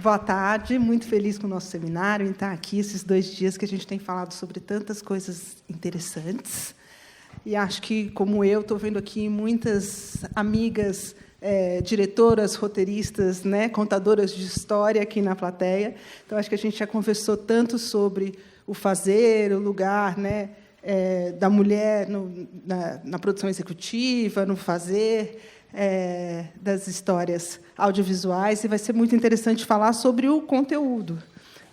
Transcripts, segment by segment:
Boa tarde, muito feliz com o nosso seminário, em estar aqui esses 2 dias que a gente tem falado sobre tantas coisas interessantes. E acho que, como eu, estou vendo aqui muitas amigas diretoras, roteiristas, né, contadoras de história aqui na plateia. Então, acho que a gente já conversou tanto sobre o fazer, o lugar, né, da mulher na produção executiva, no fazer, das histórias audiovisuais, e vai ser muito interessante falar sobre o conteúdo,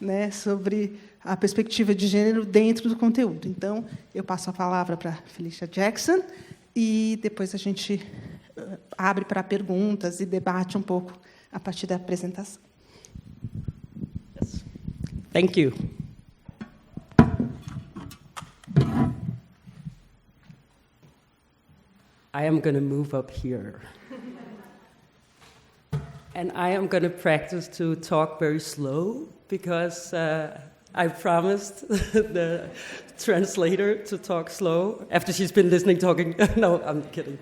né, sobre a perspectiva de gênero dentro do conteúdo. Então, eu passo a palavra para a Felicia Jackson, e depois a gente abre para perguntas e debate um pouco a partir da apresentação. Yes. Thank you. I am going to move up here. And I am going to practice to talk very slow because I promised the translator to talk slow after she's been listening talking. No, I'm kidding.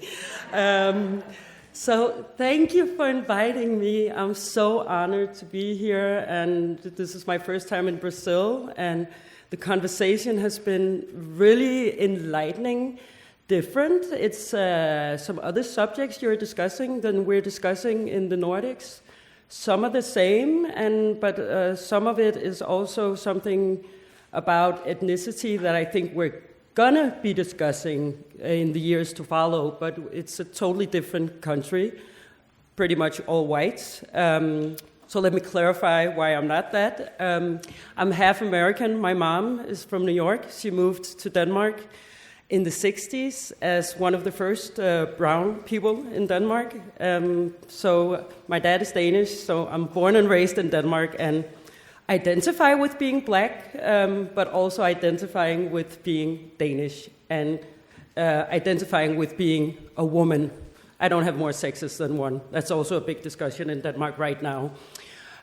So thank you for inviting me. I'm so honored to be here, and this is my first time in Brazil, and the conversation has been really enlightening. Different. It's some other subjects you're discussing than we're discussing in the Nordics. Some are the same, but some of it is also something about ethnicity that I think we're gonna be discussing in the years to follow, but it's a totally different country, pretty much all white. So let me clarify why I'm not that. I'm half American. My mom is from New York. She moved to Denmark in the 60s as one of the first brown people in Denmark. So my dad is Danish, so I'm born and raised in Denmark and identify with being black, but also identifying with being Danish and identifying with being a woman. I don't have more sexes than one. That's also a big discussion in Denmark right now.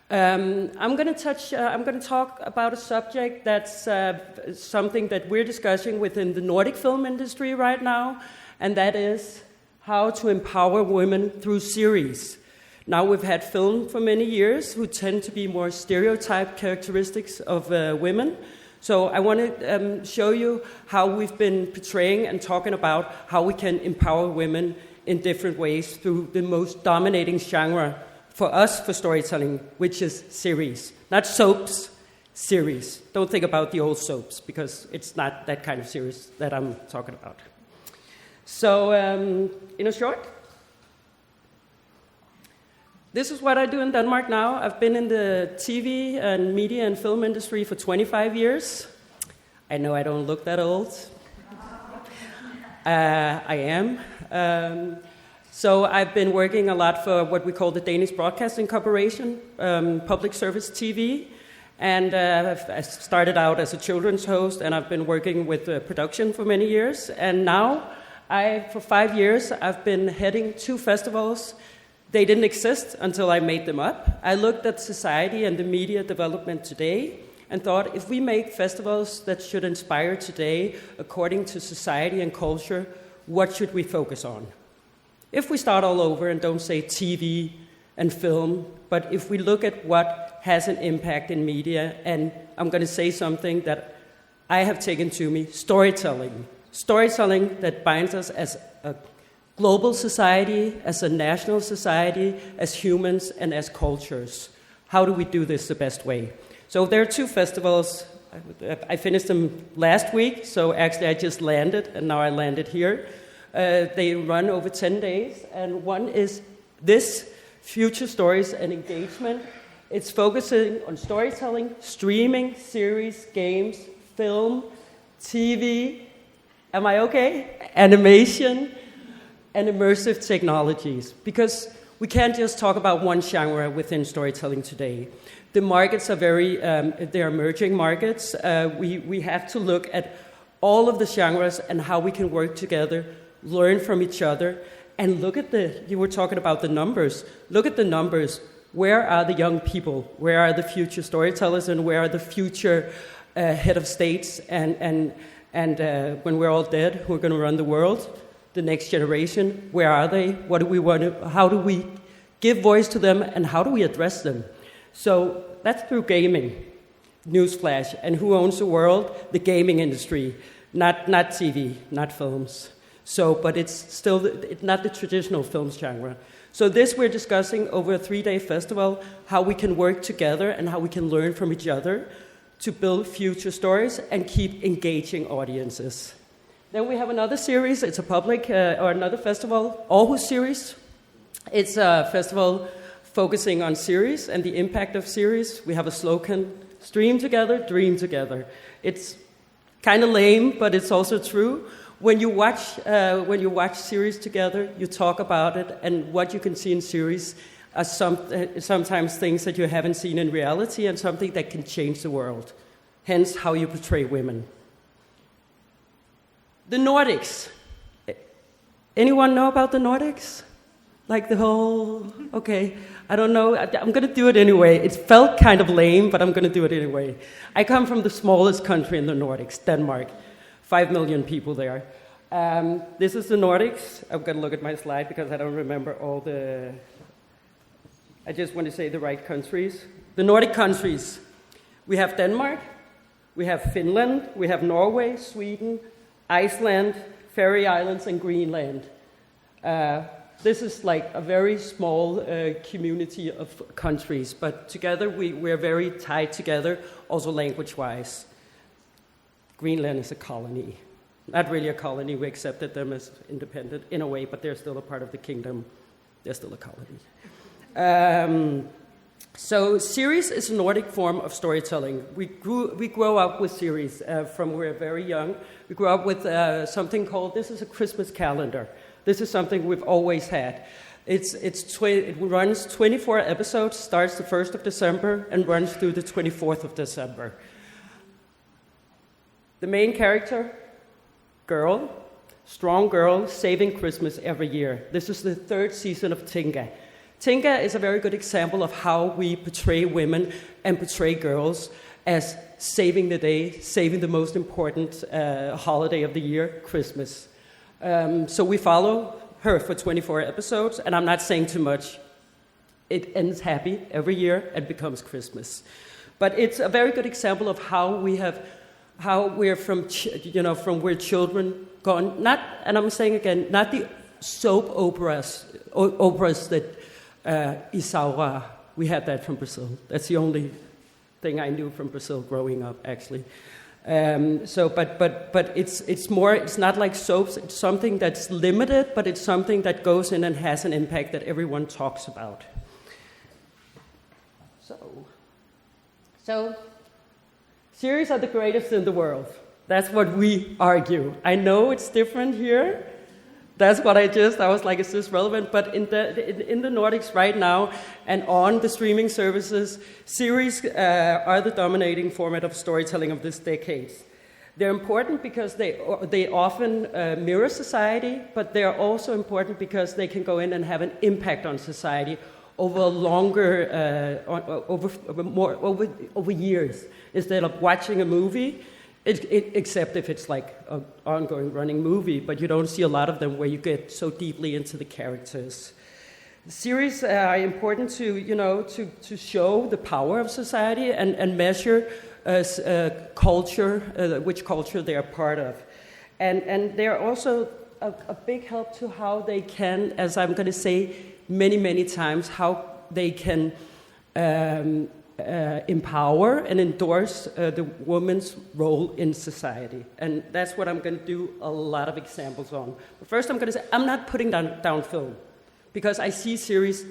I'm going to talk about a subject that's something that we're discussing within the Nordic film industry right now, and that is how to empower women through series. Now, we've had film for many years who tend to be more stereotyped characteristics of women. So I want to show you how we've been portraying and talking about how we can empower women in different ways through the most dominating genre for us for storytelling, which is series. Not soaps, series. Don't think about the old soaps, because it's not that kind of series that I'm talking about. So, in a short, this is what I do in Denmark now. I've been in the TV and media and film industry for 25 years. I know I don't look that old. I am. So I've been working a lot for what we call the Danish Broadcasting Corporation, public service TV. And I started out as a children's host, and I've been working with production for many years. And now, for 5 years, I've been heading 2 festivals. They didn't exist until I made them up. I looked at society and the media development today and thought, if we make festivals that should inspire today according to society and culture, what should we focus on? If we start all over and don't say TV and film, but if we look at what has an impact in media, and I'm going to say something that I have taken to me, storytelling. Storytelling that binds us as a global society, as a national society, as humans, and as cultures. How do we do this the best way? So there are 2 festivals. I finished them last week, so actually I just landed, and now I landed here. They run over 10 days, and one is this, Future Stories and Engagement. It's focusing on storytelling, streaming, series, games, film, TV, am I okay? Animation, and immersive technologies. Because we can't just talk about one genre within storytelling today. The markets are they're emerging markets. We have to look at all of the genres and how we can work together, learn from each other, and look at you were talking about the numbers. Look at the numbers. Where are the young people? Where are the future storytellers? And where are the future head of states? And when we're all dead, who are going to run the world? The next generation, where are they? What do we want to, how do we give voice to them, and how do we address them? So that's through gaming. Newsflash. And who owns the world? The gaming industry, not TV, not films. So, but it's still not the traditional film genre. So this we're discussing over a 3-day festival, how we can work together and how we can learn from each other to build future stories and keep engaging audiences. Then we have another series. It's a public, or another festival, Aarhus series. It's a festival focusing on series and the impact of series. We have a slogan, stream together, dream together. It's kind of lame, but it's also true. When you watch series together, you talk about it, and what you can see in series are sometimes things that you haven't seen in reality and something that can change the world. Hence, how you portray women. The Nordics. Anyone know about the Nordics? Like the whole, okay, I don't know, I'm going to do it anyway. It felt kind of lame, but I'm going to do it anyway. I come from the smallest country in the Nordics, Denmark. 5 million people there. This is the Nordics. I'm going to look at my slide because I don't remember all the... I just want to say the right countries. The Nordic countries. We have Denmark, we have Finland, we have Norway, Sweden, Iceland, Faroe Islands, and Greenland. This is like a very small community of countries, but together we're very tied together, also language-wise. Greenland is a colony. Not really a colony, we accepted them as independent in a way, but they're still a part of the kingdom. They're still a colony. So series is a Nordic form of storytelling. We grow up with series from we're very young. We grew up with something called, this is a Christmas calendar. This is something we've always had. It runs 24 episodes, starts the 1st of December, and runs through the 24th of December. The main character, girl, strong girl, saving Christmas every year. This is the 3rd season of Tinga. Tinga is a very good example of how we portray women and portray girls as saving the day, saving the most important holiday of the year, Christmas. So we follow her for 24 episodes, and I'm not saying too much. It ends happy every year and becomes Christmas. But it's a very good example of how we're from where children gone. Not, and I'm saying again, not the soap operas that Isaura. We had that from Brazil. That's the only thing I knew from Brazil growing up, actually. But it's more. It's not like soaps. It's something that's limited, but it's something that goes in and has an impact that everyone talks about. So series are the greatest in the world. That's what we argue. I know it's different here. That's what I was like, is this relevant? But in the Nordics right now and on the streaming services, series are the dominating format of storytelling of this decade. They're important because they often mirror society, but they're also important because they can go in and have an impact on society over longer, over years, instead of watching a movie. Except if it's like an ongoing running movie, but you don't see a lot of them where you get so deeply into the characters. Series are important to show the power of society and measure culture, which culture they are part of. And they're also a big help to how they can, as I'm going to say many, many times, how they can empower and endorse the woman's role in society. And that's what I'm going to do a lot of examples on. But first I'm going to say, I'm not putting down film, because I see series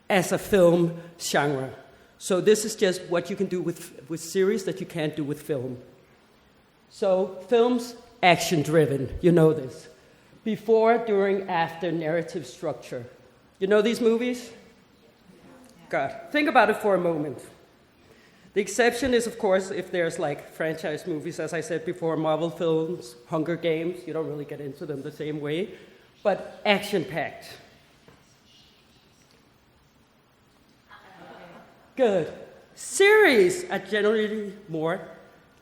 as a film genre. So this is just what you can do with series that you can't do with film. So films, action-driven, you know this. Before, during, after, narrative structure. You know these movies? God, think about it for a moment. The exception is, of course, if there's like franchise movies, as I said before, Marvel films, Hunger Games, you don't really get into them the same way, but action-packed. Good. Series are generally more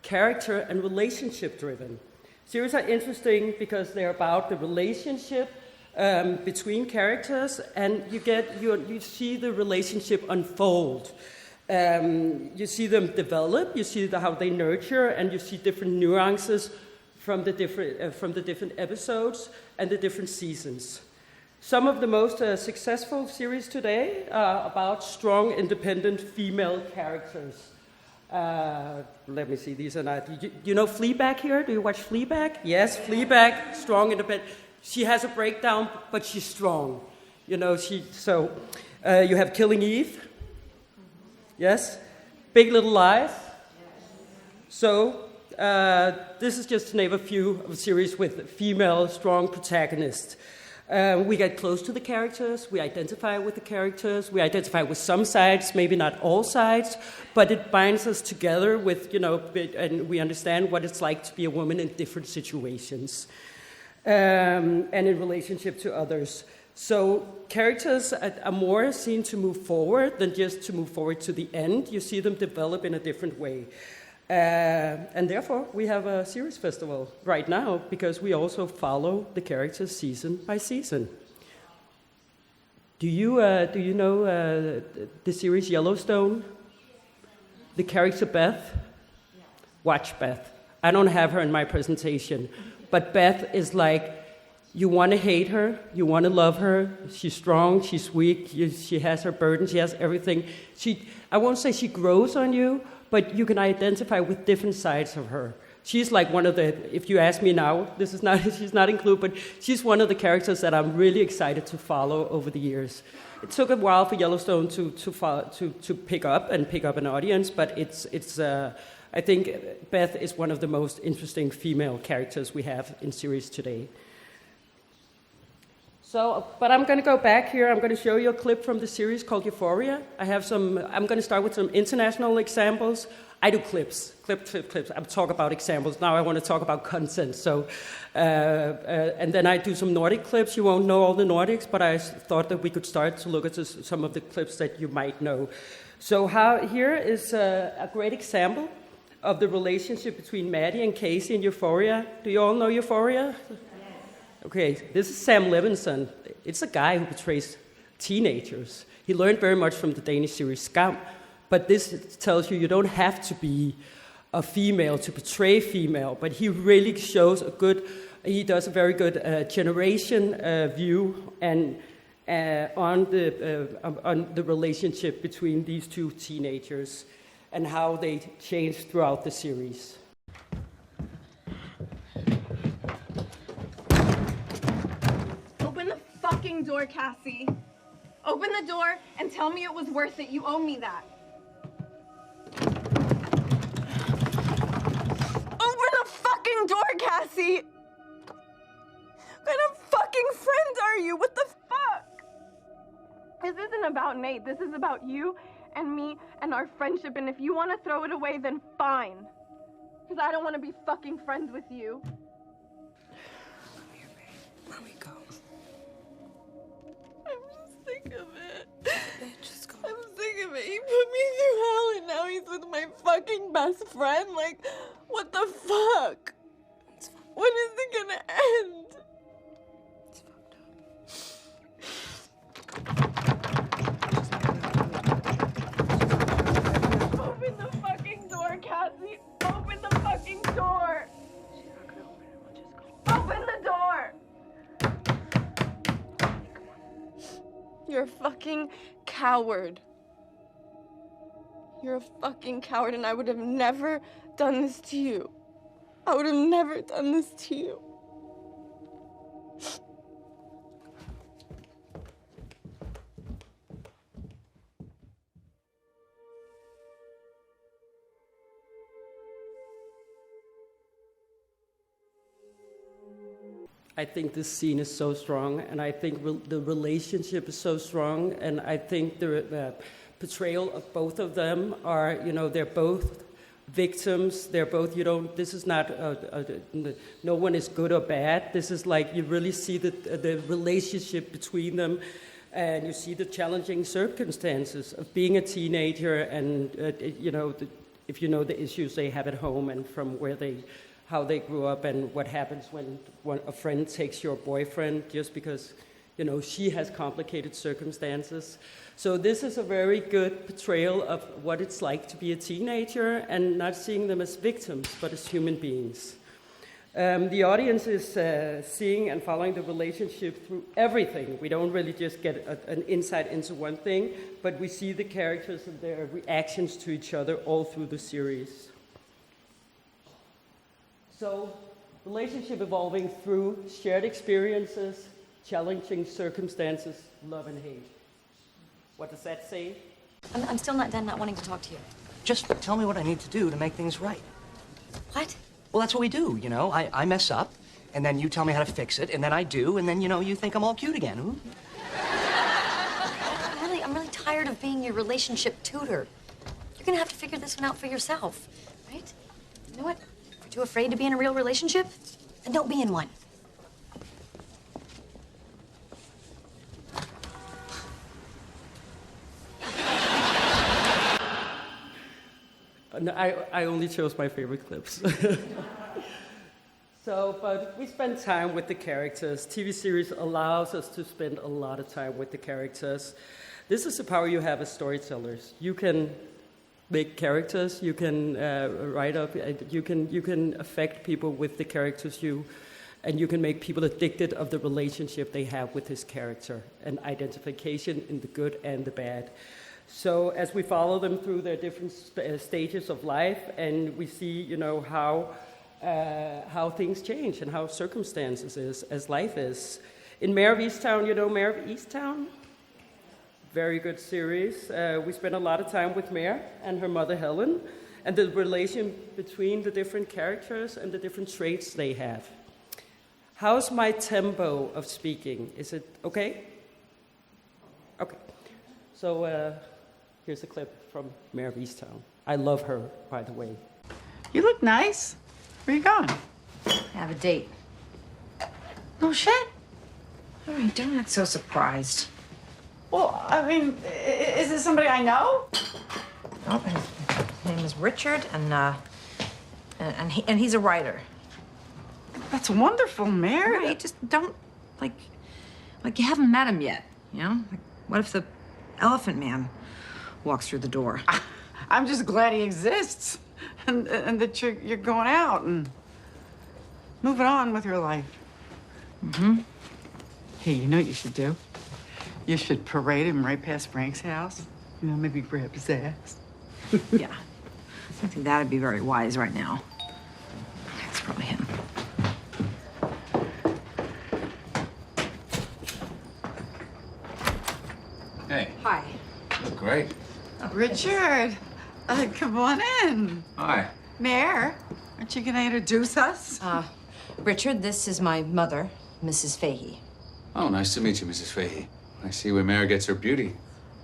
character and relationship-driven. Series are interesting because they're about the relationship between characters, and you see the relationship unfold. You see them develop, you see how they nurture, and you see different nuances from the different episodes and the different seasons. Some of the most successful series today are about strong, independent female characters. Let me see, these are not... You know Fleabag here? Do you watch Fleabag? Yes, Fleabag, strong, independent. She has a breakdown, but she's strong. You know, you have Killing Eve. Yes? Big Little Lies. So, this is just to name a few of series with female, strong protagonists. We get close to the characters, we identify with the characters, we identify with some sides, maybe not all sides, but it binds us together with, and we understand what it's like to be a woman in different situations, and in relationship to others. So characters are more seen to move forward than just to move forward to the end. You see them develop in a different way. And therefore, we have a series festival right now because we also follow the characters season by season. Do you know the series Yellowstone? The character Beth? Watch Beth. I don't have her in my presentation, but Beth is like, you want to hate her, you want to love her. She's strong, she's weak, she has her burden, she has everything. I won't say she grows on you, but you can identify with different sides of her. She's like one of the, if you ask me now, she's not included, but she's one of the characters that I'm really excited to follow over the years. It took a while for Yellowstone to pick up an audience, but I think Beth is one of the most interesting female characters we have in series today. So, but I'm going to go back here. I'm going to show you a clip from the series called Euphoria. I'm going to start with some international examples. I do clips. I'm talk about examples. Now I want to talk about content. So, and then I do some Nordic clips. You won't know all the Nordics, but I thought that we could start to look at some of the clips that you might know. So here is a great example of the relationship between Maddie and Casey in Euphoria. Do you all know Euphoria? Okay, this is Sam Levinson. It's a guy who portrays teenagers. He learned very much from the Danish series Skam, but this tells you don't have to be a female to portray female, but he really shows he does a very good generation view and on the relationship between these two teenagers and how they change throughout the series. Fucking door, Cassie. Open the door and tell me it was worth it. You owe me that. Open the fucking door, Cassie! What kind of fucking friend are you? What the fuck? This isn't about Nate. This is about you and me and our friendship. And if you want to throw it away, then fine. Because I don't want to be fucking friends with you. Where we go? Sick of it. Just go. I'm sick of it. He put me through hell and now he's with my fucking best friend. Like, what the fuck? When is it gonna end? It's fucked up. Open the fucking door, Cassie. Open the fucking door. She's not gonna open it. We'll just go. Open the door. You're a fucking coward. You're a fucking coward, and I would have never done this to you. I would have never done this to you. I think this scene is so strong, and I think the relationship is so strong, and I think the portrayal of both of them are, they're both victims. They're both, this is not, no one is good or bad. This is like, you really see the relationship between them, and you see the challenging circumstances of being a teenager, and, if you know the issues they have at home and from how they grew up, and what happens when a friend takes your boyfriend just because You know, she has complicated circumstances. So this is a very good portrayal of what it's like to be a teenager and not seeing them as victims, but as human beings. The audience is seeing and following the relationship through everything. We don't really just get an insight into one thing, but we see the characters and their reactions to each other all through the series. So, relationship evolving through shared experiences, challenging circumstances, love and hate. What does that say? I'm still not done not wanting to talk to you. Just tell me what I need to do to make things right. What? Well, that's what we do, you know. I mess up, and then you tell me how to fix it, and then I do, and then, you know, you think I'm all cute again. Ooh. I'm really tired of being your relationship tutor. You're gonna have to figure this one out for yourself, right? You know what? If you're too afraid to be in a real relationship, then don't be in one. No, I only chose my favorite clips. So, but we spend time with the characters. TV series allows us to spend a lot of time with the characters. This is the power you have as storytellers. You can make characters, you can write up, you can affect people with the characters and you can make people addicted of the relationship they have with this character and identification in the good and the bad. So as we follow them through their different stages of life, and we see, you know, how things change and how circumstances is as life is. In Mare of Easttown, you know Mare of Easttown? Very good series. We spent a lot of time with Mare and her mother Helen, and the relation between the different characters and the different traits they have. How's my tempo of speaking? Is it okay? Okay. So here's a clip from Mare of Easttown. I love her, by the way. You look nice. Where you going? I have a date. No shit. All right, don't act so surprised. Well, I mean, is this somebody I know? Oh, his name is Richard, and he's a writer. That's wonderful, Mary. Right, just don't, like you haven't met him yet, you know? Like, what if the Elephant Man walks through the door? I'm just glad he exists, and that you're going out and moving on with your life. Mm-hmm. Hey, you know what you should do? You should parade him right past Frank's house. You know, maybe grab his ass. Yeah. I don't think that'd be very wise right now. It's probably him. Hey. Hi. You look great. Richard, come on in. Hi. Mare, aren't you gonna introduce us? Richard, this is my mother, Mrs. Fahey. Oh, nice to meet you, Mrs. Fahey. I see where Mare gets her beauty.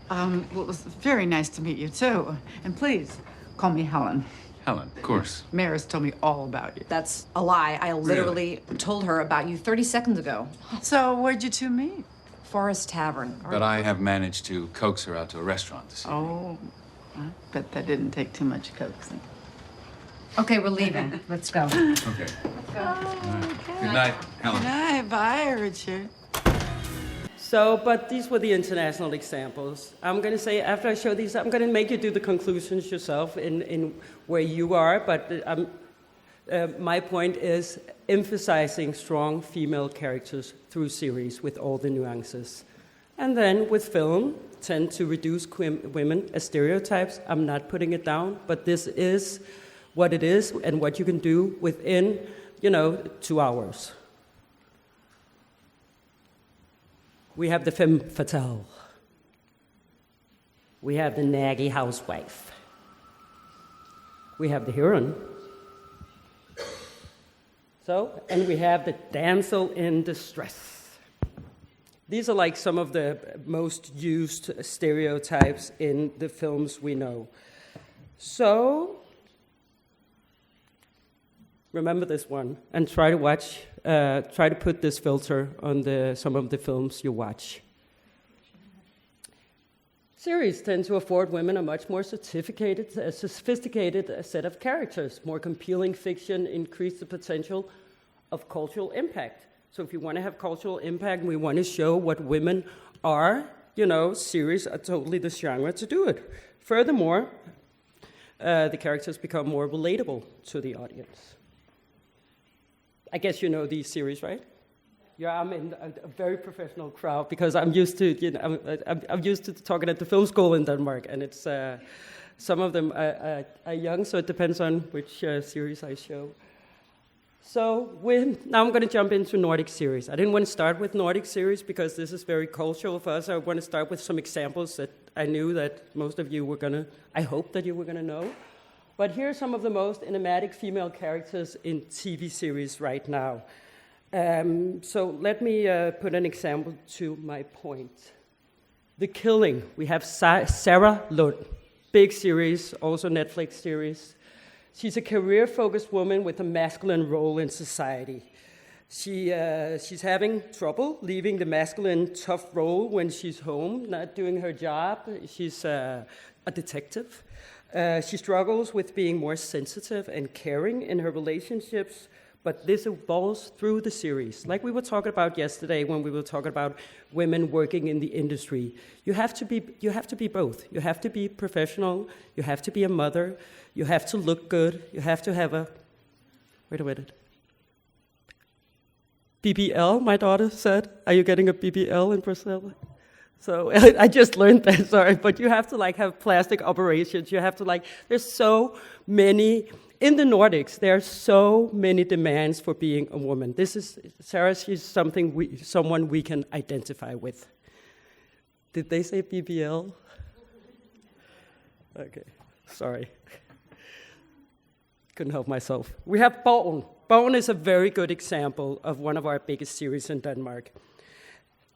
Well, it was very nice to meet you, too. And please, call me Helen. Helen, of course. Mare has told me all about you. That's a lie. I literally told her about you 30 seconds ago. So, where'd you two meet? Forest Tavern. But I have managed to coax her out to a restaurant this evening. Oh, I bet that didn't take too much coaxing. Okay, we're leaving. Let's go. Okay. Let's go. Okay. Good night, Helen. Good night. Bye, Richard. So, but these were the international examples. I'm going to say, after I show these, I'm going to make you do the conclusions yourself in where you are, but my point is emphasizing strong female characters through series with all the nuances. And then with film, tend to reduce women as stereotypes. I'm not putting it down, but this is what it is and what you can do within, 2 hours. We have the femme fatale. We have the naggy housewife. We have the heroine. And we have the damsel in distress. These are like some of the most used stereotypes in the films we know. So, remember this one and try to put this filter on some of the films you watch. Series tend to afford women a much more sophisticated set of characters. More compelling fiction increase the potential of cultural impact. So if you want to have cultural impact and we want to show what women are, series are totally the genre to do it. Furthermore, the characters become more relatable to the audience. I guess you know these series, right? Yeah, I'm in a very professional crowd because I'm used to, I'm used to talking at the film school in Denmark, and it's some of them are young, so it depends on which series I show. So now I'm going to jump into Nordic series. I didn't want to start with Nordic series because this is very cultural for us. I want to start with some examples that I knew that most of you were going to, I hope that you were going to know. But here are some of the most enigmatic female characters in TV series right now. So let me put an example to my point. The Killing. We have Sarah Lund. Big series, also Netflix series. She's a career-focused woman with a masculine role in society. She's having trouble leaving the masculine, tough role when she's home, not doing her job. She's a detective. She struggles with being more sensitive and caring in her relationships, but this evolves through the series. Like we were talking about yesterday when we were talking about women working in the industry. You have to be both. You have to be professional. You have to be a mother. You have to look good. You have to have wait a minute. BBL, my daughter said. Are you getting a BBL in Brazil? So I just learned that, sorry. But you have to have plastic operations. You have to there's so many. In the Nordics, there are so many demands for being a woman. This is, Sarah, she's someone we can identify with. Did they say BBL? Okay, sorry. Couldn't help myself. We have Born. Born is a very good example of one of our biggest series in Denmark.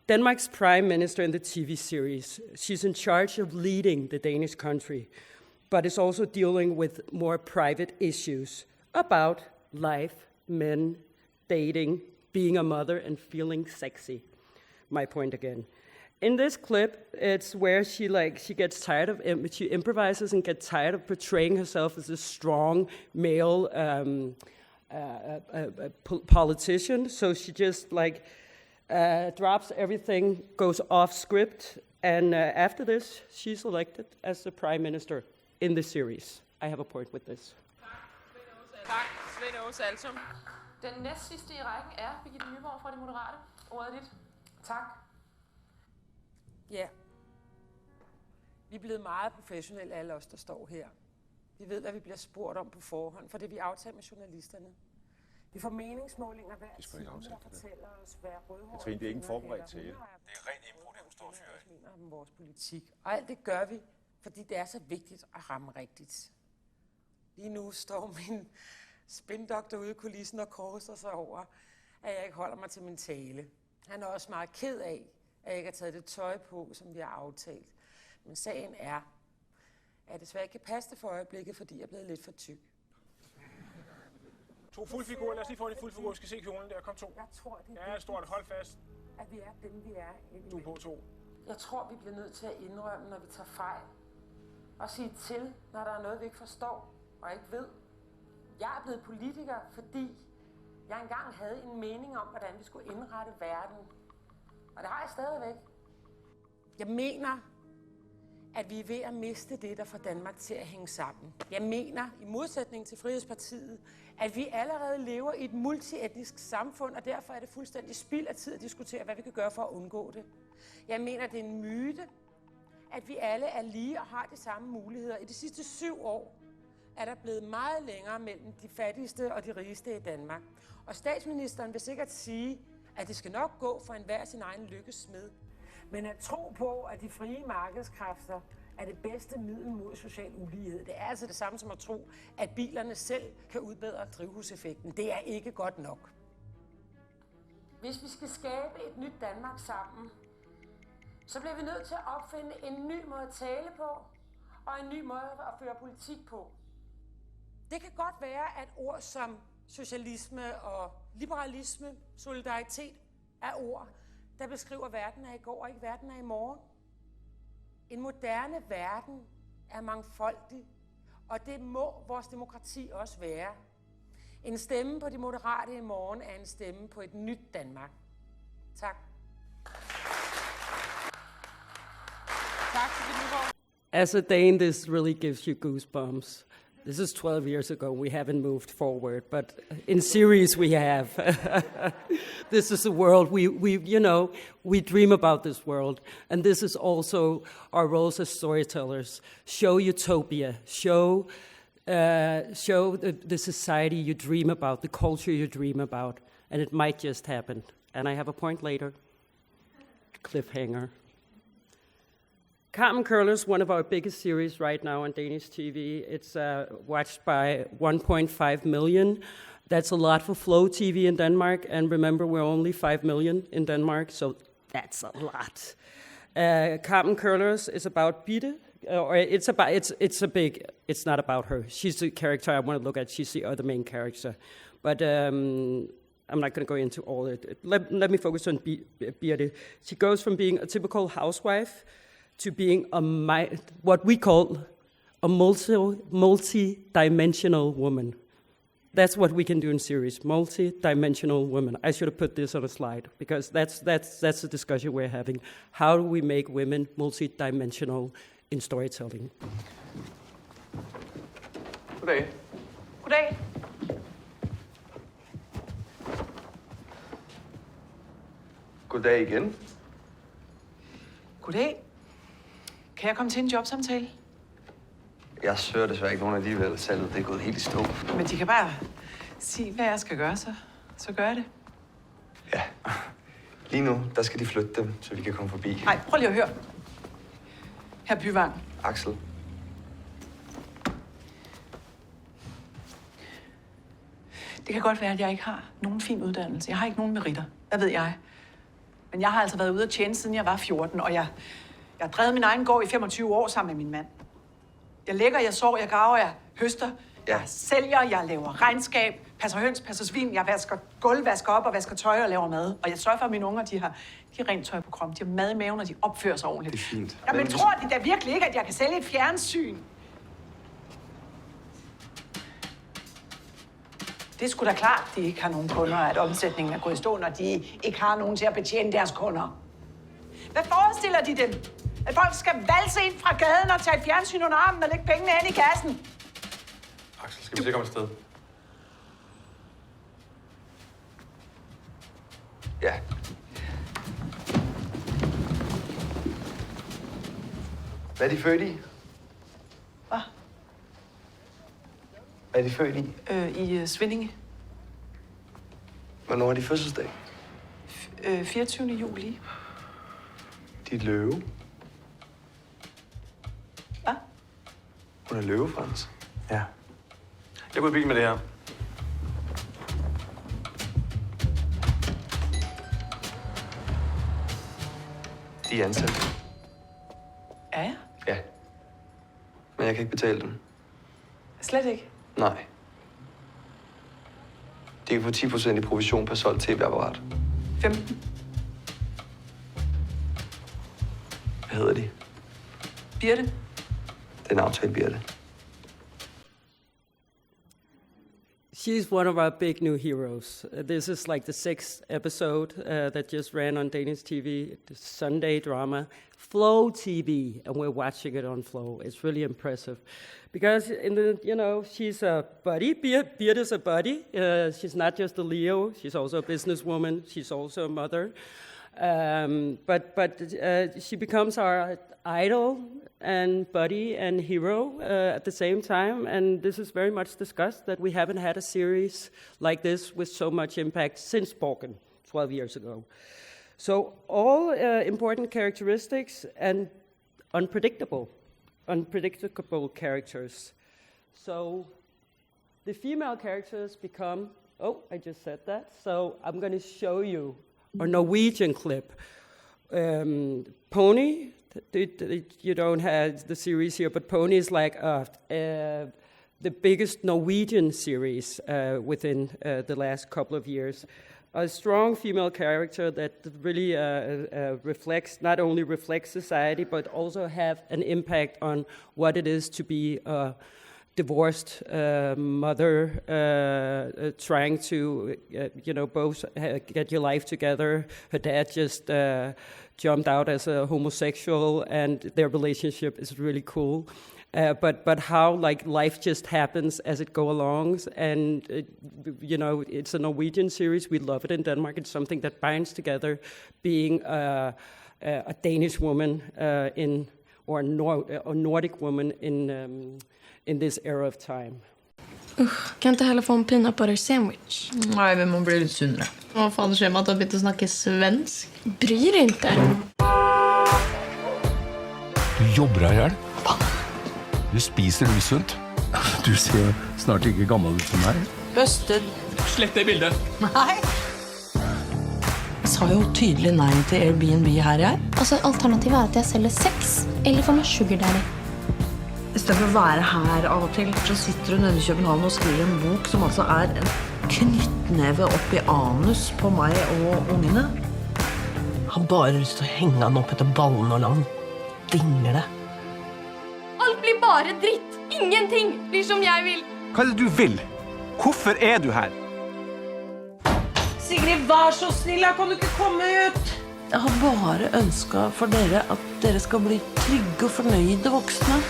Denmark's prime minister in the TV series, she's in charge of leading the Danish country, but is also dealing with more private issues about life, men, dating, being a mother, and feeling sexy. My point again. In this clip, it's where she gets tired of, she improvises and gets tired of portraying herself as a strong male politician. So she just drops everything, goes off script, and after this, she's elected as the prime minister in the series. I have a point with this. Tak, Svend Aage Saltum. Den næstsidste i rækken er Birgitte Nyborg fra De Moderate. Ordet er dit. Tak. Ja. Vi er blevet meget professionelle, alle os, der står her. Vi ved, hvad vi bliver spurgt om på forhånd, for det vi aftaler med journalisterne. Vi får meningsmålinger hver time, der fortæller os, hvad rødhåret... Det er ikke forberedt til. Det er rent impro, det er stor fyring. Om vores politik. Og alt det gør vi, fordi det er så vigtigt at ramme rigtigt. Lige nu står min spindoktor ude i kulissen og korser sig over, at jeg ikke holder mig til min tale. Han er også meget ked af, at jeg ikke har taget det tøj på, som vi har aftalt. Men sagen er, at jeg desværre ikke kan passe det for øjeblikket, fordi jeg er blevet lidt for tyk. To fuldfigurer. Lad os lige få en fuldfigur. Vi skal se kjolen der. Kom to. Jeg tror, det er stort. Hold fast. At vi er dem, vi er. Du på to. Jeg tror, vi bliver nødt til at indrømme, når vi tager fejl. Og sige til, når der er noget, vi ikke forstår og ikke ved. Jeg er blevet politiker, fordi jeg engang havde en mening om, hvordan vi skulle indrette verden. Og det har jeg stadigvæk. Jeg mener, at vi er ved at miste det, der får Danmark til at hænge sammen. Jeg mener, i modsætning til Frihedspartiet, at vi allerede lever i et multietnisk samfund, og derfor er det fuldstændig spild af tid at diskutere, hvad vi kan gøre for at undgå det. Jeg mener, det er en myte, at vi alle er lige og har de samme muligheder. I de sidste 7 år er der blevet meget længere mellem de fattigste og de rigeste i Danmark. Og statsministeren vil sikkert sige, at det skal nok gå for enhver sin egen lykkesmed. Men at tro på, at de frie markedskræfter er det bedste middel mod social ulighed, det er altså det samme som at tro, at bilerne selv kan udbedre drivhuseffekten. Det er ikke godt nok. Hvis vi skal skabe et nyt Danmark sammen, så bliver vi nødt til at opfinde en ny måde at tale på, og en ny måde at føre politik på. Det kan godt være, at ord som socialisme og liberalisme, solidaritet er ord, der beskriver verden af i går og ikke verden af i morgen. En moderne verden er mangfoldig, og det må vores demokrati også være. En stemme på de moderate i morgen er en stemme på et nyt Danmark. Tak. Tak til Nyborg. As a Dane, this really gives you goosebumps. This is 12 years ago. We haven't moved forward, but in series we have. This is a world we dream about this world, and this is also our roles as storytellers. Show utopia. Show the society you dream about, the culture you dream about, and it might just happen. And I have a point later. Cliffhanger. Carmen Curler's one of our biggest series right now on Danish TV. It's watched by 1.5 million. That's a lot for Flow TV in Denmark. And remember, we're only 5 million in Denmark, so that's a lot. Carmen Curler's is about Bitte. It's not about her. She's the character I want to look at. She's the other main character. But I'm not going to go into all it. Let me focus on Birte. She goes from being a typical housewife to being what we call a multi-dimensional woman. That's what we can do in series, multi-dimensional women. I should have put this on a slide, because that's the discussion we're having. How do we make women multi-dimensional in storytelling? Goddag. Goddag. Goddag igen. Goddag. Kan jeg komme til en jobsamtale? Jeg søger desværre ikke nogen alligevel. Salget det er gået helt i stå. Men de kan bare sige, hvad jeg skal gøre, så gør jeg det. Ja. Lige nu, der skal de flytte dem, så vi kan komme forbi. Nej, prøv lige at høre. Herr Byvang. Axel. Det kan godt være, at jeg ikke har nogen fin uddannelse. Jeg har ikke nogen meritter. Hvad ved jeg? Men jeg har altså været ude at tjene, siden jeg var 14, og jeg har drevet min egen gård i 25 år sammen med min mand. Jeg lægger, jeg sår, jeg graver, jeg høster, jeg sælger, jeg laver regnskab, passer høns, passer svin, jeg vasker gulv, vasker op og vasker tøj og laver mad. Og jeg sørger for, at mine unger, de har rent tøj på kroppen, de har mad i maven, og de opfører sig ordentligt. Det er fint. Jamen tror de da virkelig ikke, at jeg kan sælge et fjernsyn? Det er sgu da klart, at de ikke har nogen kunder, at omsætningen er gået i stå, når de ikke har nogen til at betjene deres kunder. Hvad forestiller de dem? At folk skal valse ind fra gaden og tage et fjernsyn under armen og lægge pengene hen i kassen? Axel, skal vi se komme afsted? Ja. Hvad er de født i? Hvad? Hvad er de født i? I Svindinge. Hvornår er de fødselsdag? 24. juli. De er løve. Hvad? Hun er løve, Frans. Ja. Jeg går i bil med det her. De er ansat. Er jeg? Ja. Men jeg kan ikke betale dem. Slet ikke. Nej. De kan få 10% i provision per solgt tv-apparat. 15. Hvad hedder de? Birte. Det er en aftale, Birte. She's one of our big new heroes. This is like the 6th episode that just ran on Danish TV, the Sunday drama, Flow TV, and we're watching it on Flow. It's really impressive, because she's a buddy. Birte's a buddy. She's not just a Leo. She's also a businesswoman. She's also a mother. But she becomes our idol and buddy and hero at the same time, and this is very much discussed, that we haven't had a series like this with so much impact since Borgen 12 years ago. So all important characteristics and unpredictable characters. So the female characters become, I just said that, so I'm going to show you a Norwegian clip. Pony, you don't have the series here, but Pony is like the biggest Norwegian series within the last couple of years. A strong female character that really not only reflects society, but also have an impact on what it is to be a divorced mother trying to, both get your life together. Her dad just jumped out as a homosexual, and their relationship is really cool. But how life just happens as it go along, and it's a Norwegian series. We love it in Denmark. It's something that binds together being a Danish woman or a Nordic woman in this era of time. Kan ikke heller få en peanut butter sandwich? Nej, vi må bli litt sunnere. Hva faen skjer med at du har begynt å snakke svensk? Bryr deg ikke. Du jobber deg ihjel. Du spiser usunt. Du ser snart ikke gammel ut som meg. Busted. Slett det bildet. Nei. Jeg sa jo tydelig nei til Airbnb her, jeg. Altså, alternativet er at jeg selger sex, eller får meg sugar daddy. I stedet for å være her av og til, så sitter hun nede i København og skriver en bok som altså er en knyttneve opp i anus på meg og ungene. Har bare lyst til å henge han opp etter ballen og la han dingle. Alt blir bare dritt. Ingenting blir som jeg vil. Hva er det du vil? Hvorfor er du her? Sigrid, vær så snill, kan du ikke komme ut? Jeg har bare ønsket for dere at dere skal bli trygge og fornøyde voksne.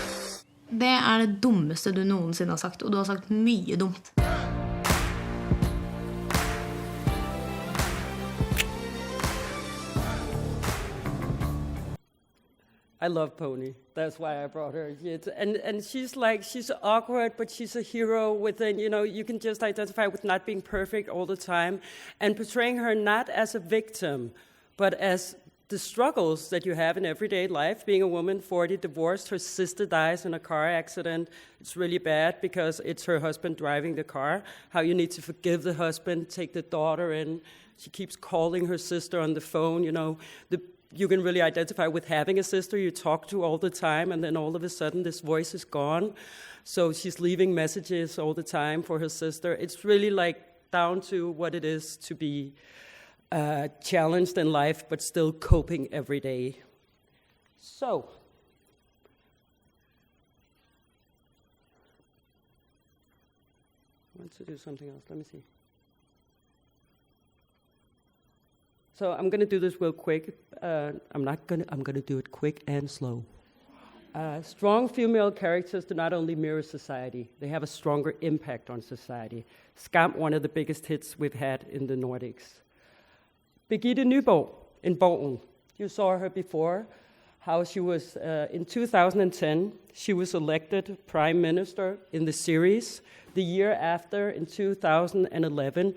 Det er det dummeste du noensinne har sagt, og du har sagt mye dumt. I love Pony. That's why I brought her. And she's awkward, but she's a hero within, you can just identify with not being perfect all the time, and portraying her not as a victim, but as the struggles that you have in everyday life, being a woman, 40, divorced, her sister dies in a car accident. It's really bad because it's her husband driving the car. How you need to forgive the husband, take the daughter in. She keeps calling her sister on the phone, you can really identify with having a sister you talk to all the time, and then all of a sudden this voice is gone. So she's leaving messages all the time for her sister. It's really down to what it is to be challenged in life, but still coping every day. So, I want to do something else. Let me see. So I'm going to do this real quick. I'm going to do it quick and slow. Strong female characters do not only mirror society, they have a stronger impact on society. Skam, one of the biggest hits we've had in the Nordics. Birgitte Nyborg in Borgen. You saw her before, how she was, in 2010, she was elected Prime Minister in the series. The year after, in 2011,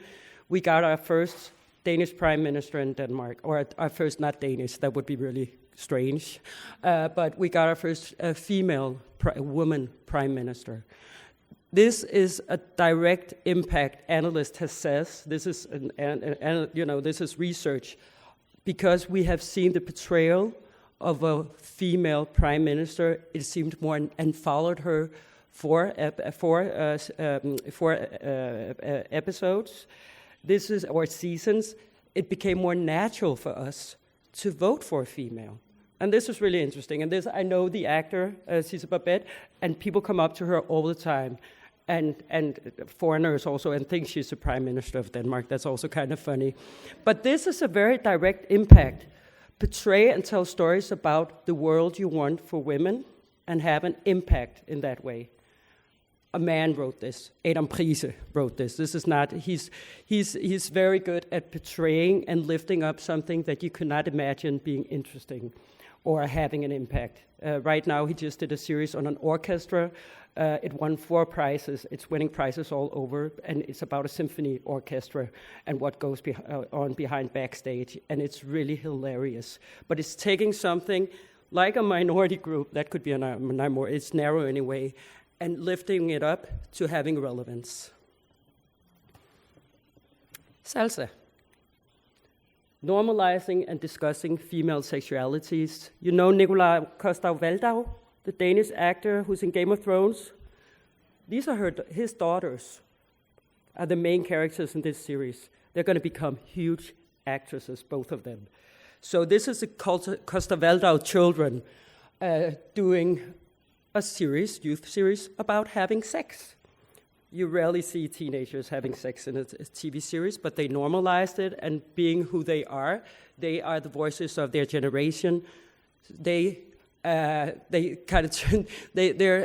we got our first Danish Prime Minister in Denmark, or our first, not Danish, that would be really strange, but we got our first woman Prime Minister. This is a direct impact, analyst has says. This is this is research, because we have seen the portrayal of a female prime minister. It seemed more and followed her for episodes. Or seasons. It became more natural for us to vote for a female. And this is really interesting. And this, I know the actor, Sisse Babette, and people come up to her all the time, and foreigners also, and think she's the Prime Minister of Denmark. That's also kind of funny. But this is a very direct impact. Portray and tell stories about the world you want for women and have an impact in that way. A man wrote this. Adam Prise wrote this. This is not, he's very good at portraying and lifting up something that you could not imagine being interesting or having an impact. Right now, he just did a series on an orchestra. It won 4 prizes. It's winning prizes all over, and it's about a symphony orchestra and what goes on behind backstage, and it's really hilarious. But it's taking something like a minority group, that could be it's narrow anyway, and lifting it up to having relevance. Salsa. Normalizing and discussing female sexualities. You know Nicolai Costa-Waldau, the Danish actor who's in Game of Thrones? These are his daughters, are the main characters in this series. They're going to become huge actresses, both of them. So this is the Costa-Waldau children doing a series, youth series, about having sex. You rarely see teenagers having sex in a TV series, but they normalized it, and being who they are the voices of their generation. They're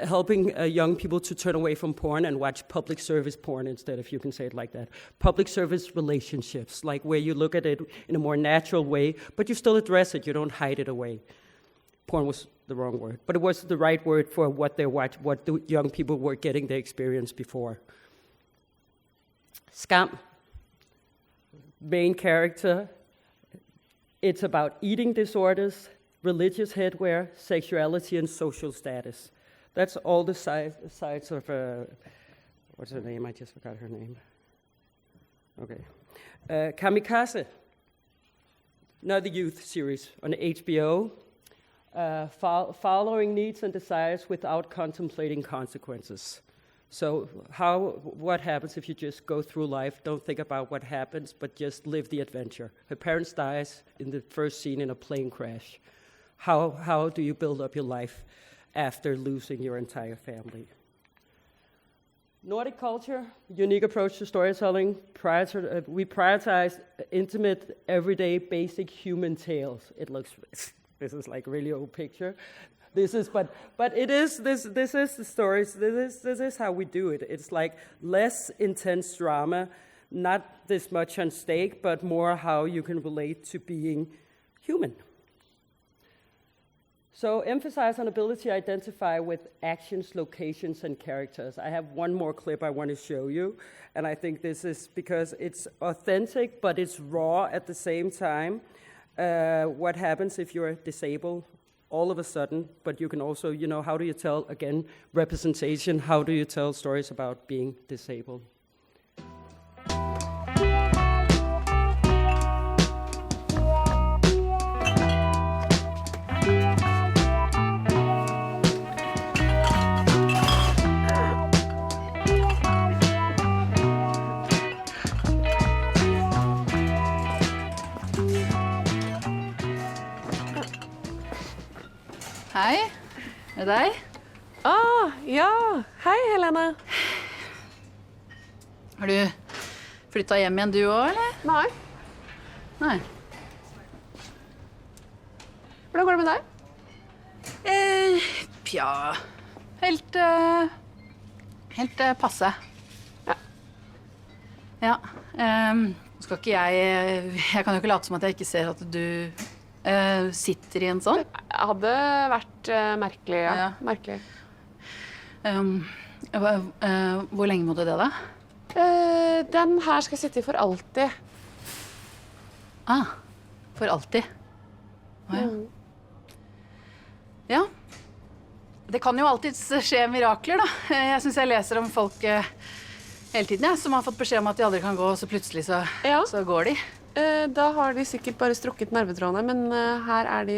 helping young people to turn away from porn and watch public service porn instead, if you can say it like that. Public service relationships, like where you look at it in a more natural way, but you still address it, you don't hide it away. Porn was the wrong word, but it was the right word for what they watch, what the young people were getting their experience before. Skam, main character, it's about eating disorders, religious headwear, sexuality, and social status. That's all the sides of, what's her name? I just forgot her name. Okay. Kamikaze, another youth series on HBO, following needs and desires without contemplating consequences. So what happens if you just go through life, don't think about what happens, but just live the adventure? Her parents dies in the first scene in a plane crash. How do you build up your life after losing your entire family? Nordic culture, unique approach to storytelling. We prioritize intimate, everyday, basic human tales. This is like a really old picture. But it is this is the stories. This is how we do it. It's like less intense drama, not this much on stake, but more how you can relate to being human. So emphasize on ability to identify with actions, locations, and characters. I have one more clip I want to show you, and I think this is because it's authentic, but it's raw at the same time. What happens if you're disabled all of a sudden, but you can also, how do you tell, again, representation, how do you tell stories about being disabled? Hei, er det deg? Ja. Hei, Helene. Har du flyttet hjem igjen du også, eller? Nei. Nei. Hvordan går det med deg? Helt passe. Ja. Skal ikke jeg kan jo ikke late som at jeg ikke ser at du sitter i en sånn. Det hadde vært merkelig, ja. Merkelig. Hvor lenge må du det, da? Den her skal jeg sitte i for alltid. For alltid? Ja. Ja. Det kan jo alltid skje mirakler, da. Jeg synes jeg leser om folk hele tiden, som har fått beskjed om at de aldri kan gå, og så plutselig så går de. Da har de sikkert bare strukket nervetrådene, men her er de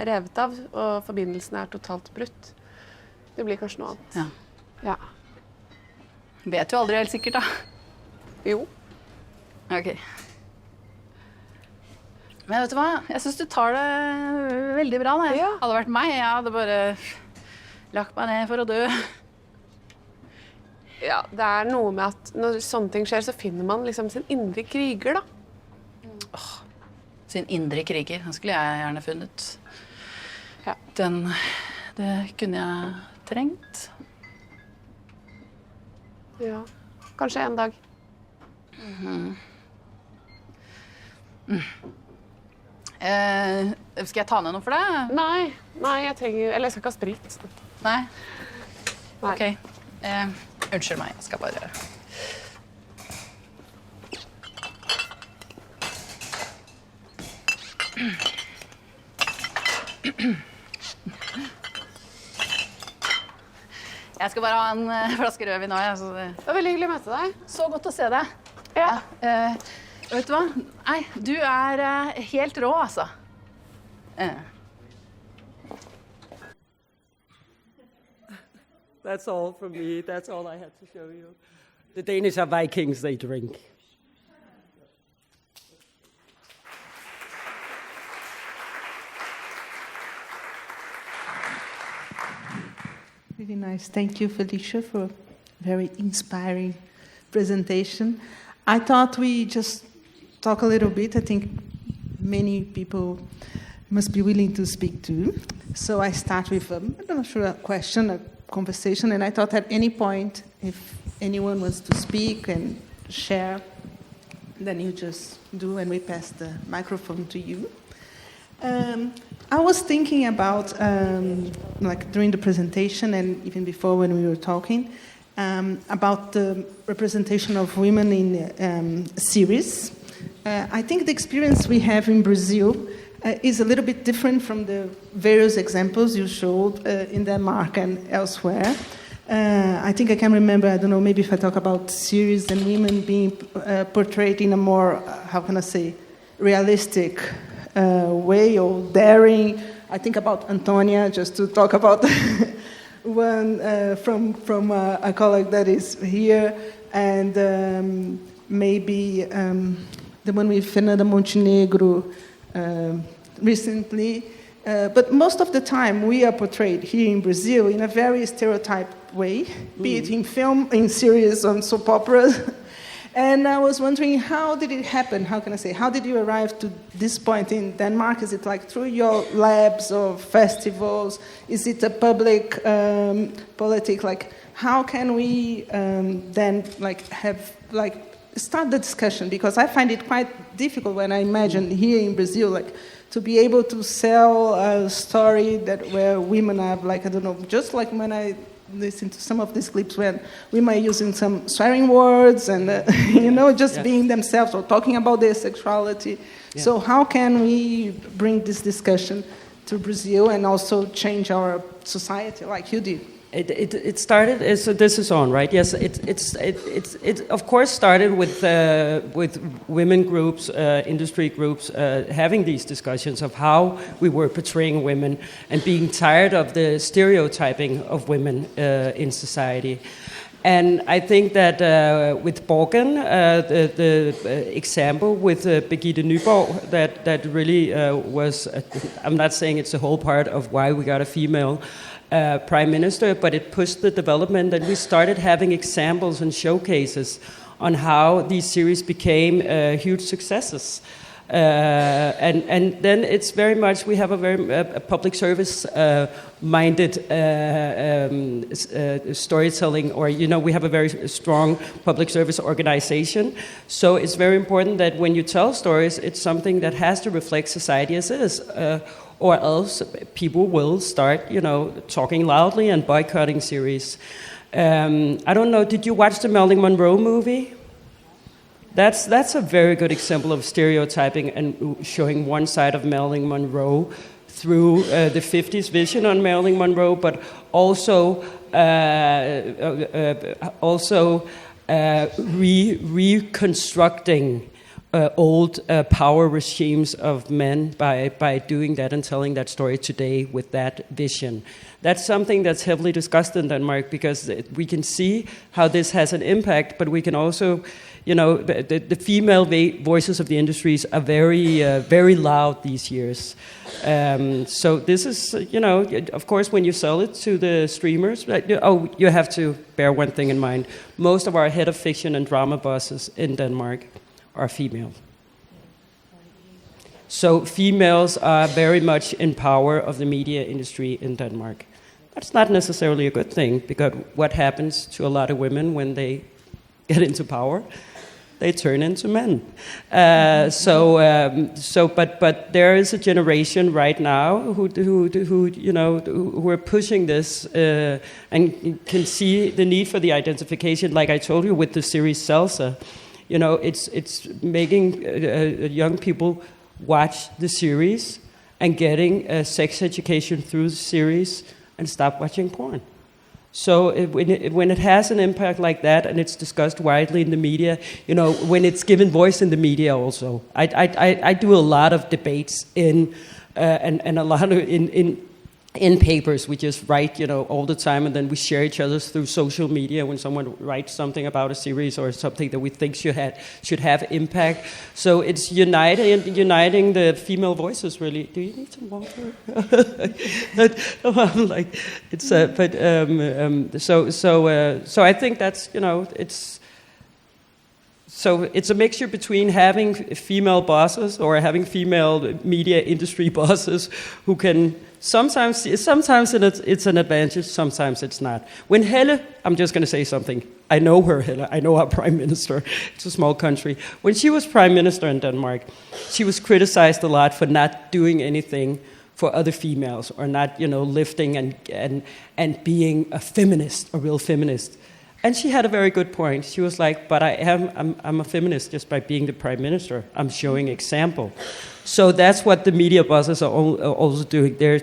revet av, og forbindelsen er totalt brutt. Det blir kanskje noe annet. Ja. Vet du aldri helt sikkert, da? Jo. Ok. Men vet du hva? Jeg synes du tar det veldig bra, da. Hadde det vært meg, jeg hadde bare lagt meg ned for å dø. Ja, det er noe med at når sånne ting skjer, så finner man liksom sin indre kriger, da. Sin indre kriger, den skulle jeg gjerne funnet. Ja. Det kunne jeg trengt. Ja, kanskje en dag. Skal jeg ta ned noe for deg? Nei, jeg skal ikke ha sprit. Nei? Ok. Unnskyld meg, jeg skal bare... Jeg skal bare ha en flaske rødvin nå. Det var veldig hyggelig å møte deg. Så godt å se deg. Ja. Vet du hva? Nei, du helt rå, altså. That's all from me. That's all I had to show you. The Danish are Vikings, they drink. Really nice. Thank you, Felicia, for a very inspiring presentation. I thought we just talk a little bit. I think many people must be willing to speak too. So I start with, I'm not sure, a question, a conversation, and I thought at any point, if anyone wants to speak and share, then you just do, and we pass the microphone to you. I was thinking about, like during the presentation and even before when we were talking, about the representation of women in series. I think the experience we have in Brazil is a little bit different from the various examples you showed in Denmark and elsewhere. I think I can remember, I don't know, maybe if I talk about series and women being portrayed in a more, how can I say, realistic way or daring. I think about Antonia, just to talk about one from a colleague that is here, and maybe the one with Fernanda Montenegro recently. But most of the time, we are portrayed here in Brazil in a very stereotyped way, be it in film, in series, on soap operas. And I was wondering, how did it happen? How can I say? How did you arrive to this point in Denmark? Is it like through your labs or festivals? Is it a public politic? Like, how can we then start the discussion? Because I find it quite difficult when I imagine here in Brazil, to be able to sell a story where women have, I don't know, just like when I listen to some of these clips when women are using some swearing words and, being themselves or talking about their sexuality. Yeah. So how can we bring this discussion to Brazil and also change our society like you did? It started, so this is on, right? Yes, it of course started with women groups, industry groups, having these discussions of how we were portraying women and being tired of the stereotyping of women in society. And I think that with Borgen, the example with Birgitte Nyborg, that really was, I'm not saying it's the whole part of why we got a female Prime Minister, but it pushed the development, and we started having examples and showcases on how these series became huge successes. And then it's very much, we have a very public service minded storytelling, or we have a very strong public service organization. So it's very important that when you tell stories, it's something that has to reflect society as it is. Or else people will start, talking loudly and boycotting series. I don't know, did you watch the Marilyn Monroe movie? That's a very good example of stereotyping and showing one side of Marilyn Monroe through the 50s vision on Marilyn Monroe, but also reconstructing old power regimes of men by doing that and telling that story today with that vision. That's something that's heavily discussed in Denmark, because we can see how this has an impact, but we can also, the female voices of the industries are very, very loud these years. So this is, of course, when you sell it to the streamers, you have to bear one thing in mind. Most of our head of fiction and drama bosses in Denmark are female. So females are very much in power of the media industry in Denmark. That's not necessarily a good thing, because what happens to a lot of women when they get into power? They turn into men. But there is a generation right now who are pushing this and can see the need for the identification, like I told you with the series Salsa. It's making young people watch the series and getting sex education through the series and stop watching porn. So when it has an impact like that and it's discussed widely in the media, when it's given voice in the media also. I do a lot of debates and a lot of in in papers. We just write, all the time, and then we share each other's through social media when someone writes something about a series or something that we think should have impact. So it's uniting the female voices, really. Do you need some water? So I think that's, it's. So it's a mixture between having female bosses or having female media industry bosses who can sometimes it's an advantage, sometimes it's not. When Helle, I'm just going to say something. I know her, Helle. I know our prime minister. It's a small country. When she was prime minister in Denmark, she was criticized a lot for not doing anything for other females or not, lifting and being a feminist, a real feminist. And she had a very good point. She was like, but I'm a feminist just by being the prime minister. I'm showing example. So that's what the media bosses are also doing. They're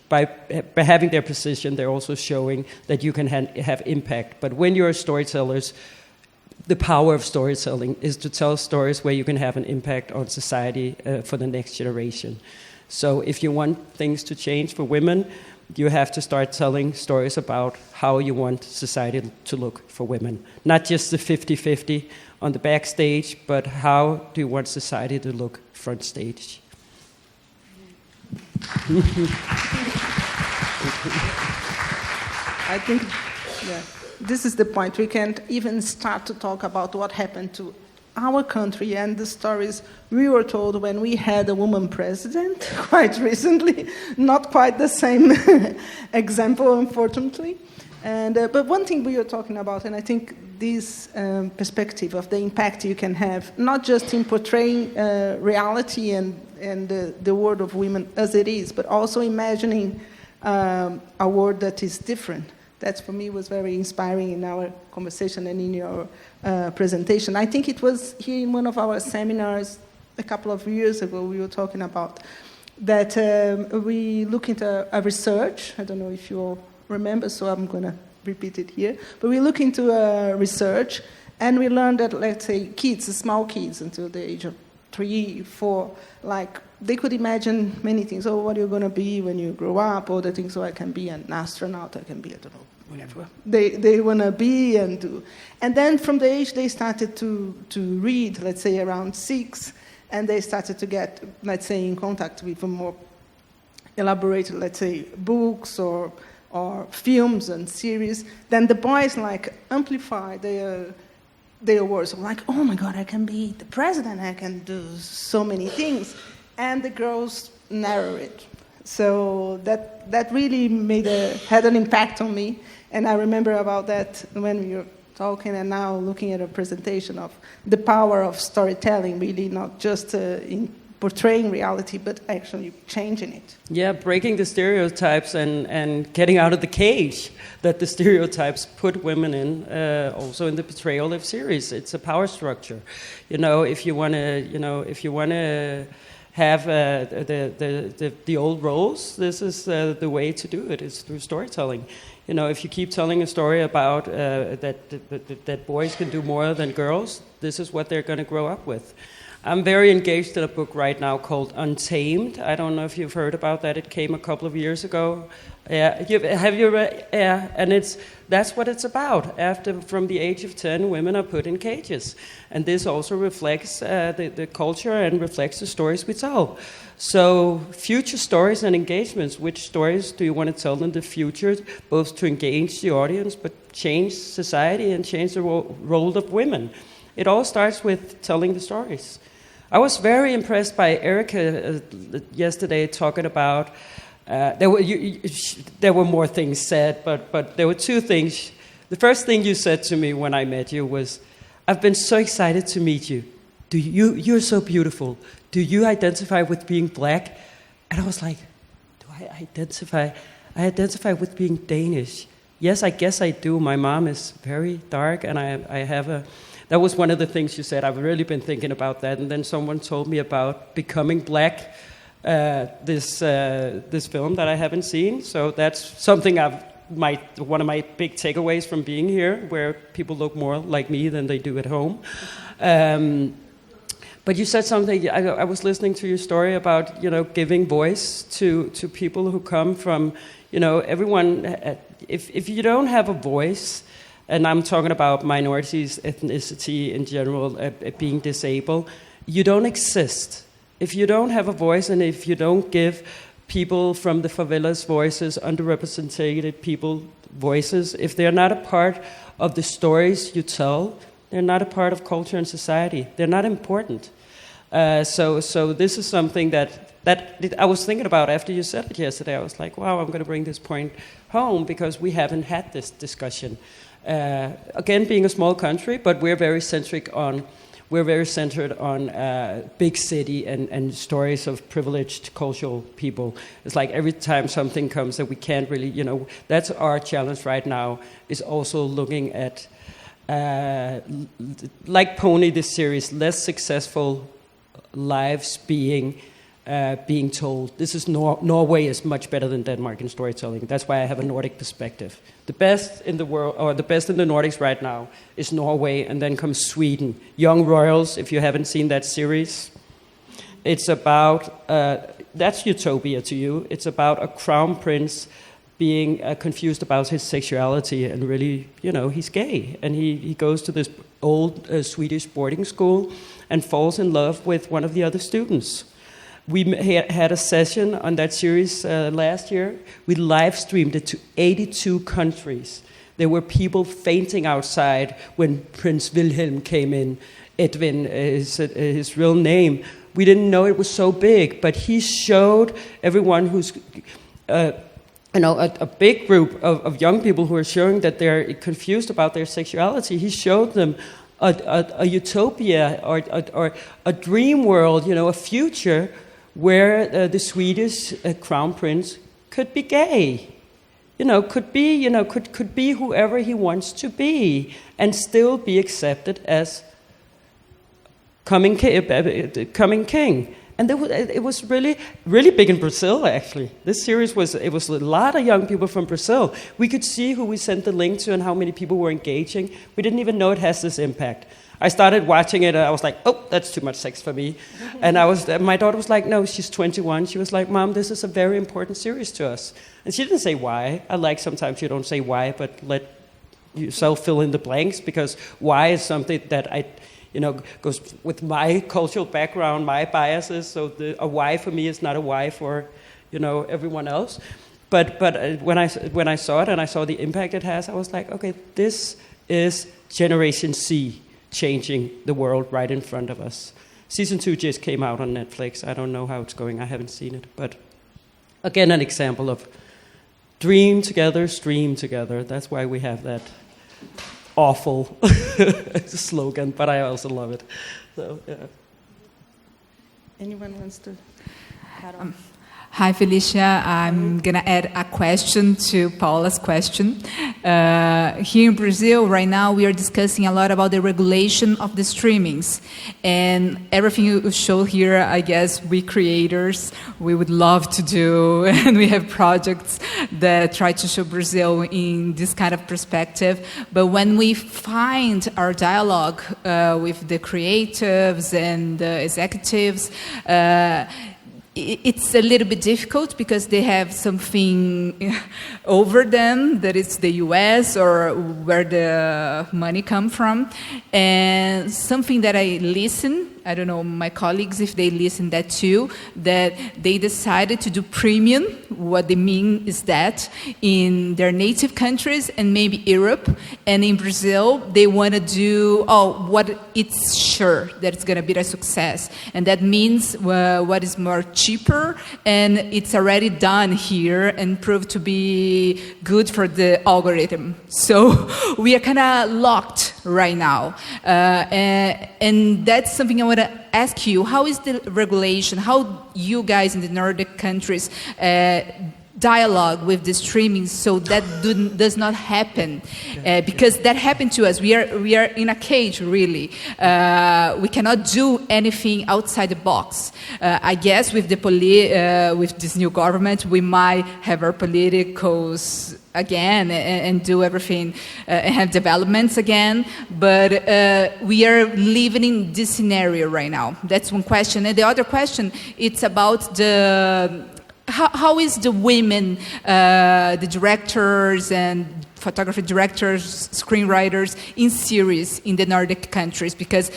by having their position, they're also showing that you can have impact. But when you're storytellers, the power of storytelling is to tell stories where you can have an impact on society for the next generation. So if you want things to change for women, you have to start telling stories about how you want society to look for women. Not just the 50-50 on the backstage, but how do you want society to look front stage? I think this is the point. We can't even start to talk about what happened to our country and the stories we were told when we had a woman president quite recently. Not quite the same example, unfortunately. But one thing we were talking about, and I think this perspective of the impact you can have, not just in portraying reality and the world of women as it is, but also imagining a world that is different. That, for me, was very inspiring in our conversation and in your presentation. I think it was here in one of our seminars a couple of years ago we were talking about that we look into a research. I don't know if you all remember, so I'm going to repeat it here. But we look into a research, and we learned that, let's say, kids, small kids, until the age of 3, 4, like, they could imagine many things. Oh, what are you going to be when you grow up? All the things. So I can be an astronaut. I can be, I don't know, whatever they want to be and do. And then from the age they started to read, let's say around 6, and they started to get, let's say, in contact with a more elaborated, let's say, books or films and series. Then the boys like amplify their words. Like, oh my God, I can be the president. I can do so many things. And the girls narrow it. So that really had an impact on me. And I remember about that when we were talking, and now looking at a presentation of the power of storytelling, really not just in portraying reality, but actually changing it. Yeah, breaking the stereotypes and getting out of the cage that the stereotypes put women in, also in the portrayal of series. It's a power structure. If you want to have the old roles, this is the way to do it. It's through storytelling. If you keep telling a story about that boys can do more than girls, this is what they're going to grow up with. I'm very engaged in a book right now called Untamed. I don't know if you've heard about that. It came a couple of years ago. Have you read? Yeah, and that's what it's about. From the age of 10, women are put in cages, and this also reflects the culture and reflects the stories we tell. So, future stories and engagements. Which stories do you want to tell in the future, both to engage the audience, but change society and change the role of women? It all starts with telling the stories. I was very impressed by Erica yesterday talking about. There were more things said, but there were 2 things. The first thing you said to me when I met you was, "I've been so excited to meet you. You're so beautiful. Do you identify with being black?" And I was like, "Do I identify? I identify with being Danish. Yes, I guess I do. My mom is very dark, and I have a." That was one of the things you said. I've really been thinking about that. And then someone told me about Becoming Black, this film that I haven't seen. So that's something one of my big takeaways from being here, where people look more like me than they do at home. But you said something. I was listening to your story about giving voice to people who come from everyone. If you don't have a voice, and I'm talking about minorities, ethnicity in general, being disabled, you don't exist. If you don't have a voice, and if you don't give people from the favelas voices, underrepresented people voices, if they're not a part of the stories you tell, they're not a part of culture and society. They're not important. So this is something that I was thinking about after you said it yesterday. I was like, wow, I'm going to bring this point home because we haven't had this discussion. Again, being a small country, but we're very centered on big city and stories of privileged cultural people. It's like every time something comes that we can't really, that's our challenge right now, is also looking at, like Pony, this series, less successful lives being told. This is Norway is much better than Denmark in storytelling. That's why I have a Nordic perspective. The best in the world, or the best in the Nordics right now, is Norway, and then comes Sweden. Young Royals, if you haven't seen that series, it's about, that's utopia to you. It's about a crown prince being confused about his sexuality, and really, he's gay. And he goes to this old Swedish boarding school and falls in love with one of the other students. We had a session on that series last year. We live streamed it to 82 countries. There were people fainting outside when Prince Wilhelm came in. Edwin is his real name. We didn't know it was so big, but he showed everyone who's, a big group of young people who are showing that they're confused about their sexuality. He showed them a utopia or a dream world, a future where the Swedish crown prince could be gay, could be whoever he wants to be, and still be accepted as coming king. And it was really, really big in Brazil, actually. This series was a lot of young people from Brazil. We could see who we sent the link to and how many people were engaging. We didn't even know it has this impact. I started watching it, and I was like, oh, that's too much sex for me. And my daughter was like, no, she's 21. She was like, Mom, this is a very important series to us. And she didn't say why. I like sometimes you don't say why, but let yourself fill in the blanks, because why is something that goes with my cultural background, my biases. So a why for me is not a why for, everyone else. But when I saw it and I saw the impact it has, I was like, okay, this is Generation C changing the world right in front of us. Season 2 just came out on Netflix. I don't know how it's going. I haven't seen it. But again, an example of dream together, stream together. That's why we have that awful slogan, but I also love it. So, yeah. Anyone wants to add on? Hi, Felicia. I'm going to add a question to Paula's question. Here in Brazil, right now, we are discussing a lot about the regulation of the streamings. And everything you show here, I guess we creators, we would love to do. And we have projects that try to show Brazil in this kind of perspective. But when we find our dialogue with the creatives and the executives, it's a little bit difficult because they have something over them that is the US or where the money come from. And something that I listen, I don't know, my colleagues, if they listen that too, that they decided to do premium. What they mean is that in their native countries and maybe Europe and in Brazil, they want to do, what it's sure that it's going to be a success. And that means what is more cheaper and it's already done here and proved to be good for the algorithm. So we are kind of locked right now. And that's something I want to ask you. How is the regulation, how you guys in the Nordic countries dialogue with the streaming so that does not happen? Because that happened to us. We are in a cage, really. We cannot do anything outside the box. I guess with the with this new government, we might have our politicals again and do everything and have developments again, but we are living in this scenario right now. That's one question. And the other question, it's about how is the women, the directors and photography directors, screenwriters in series in the Nordic countries? Because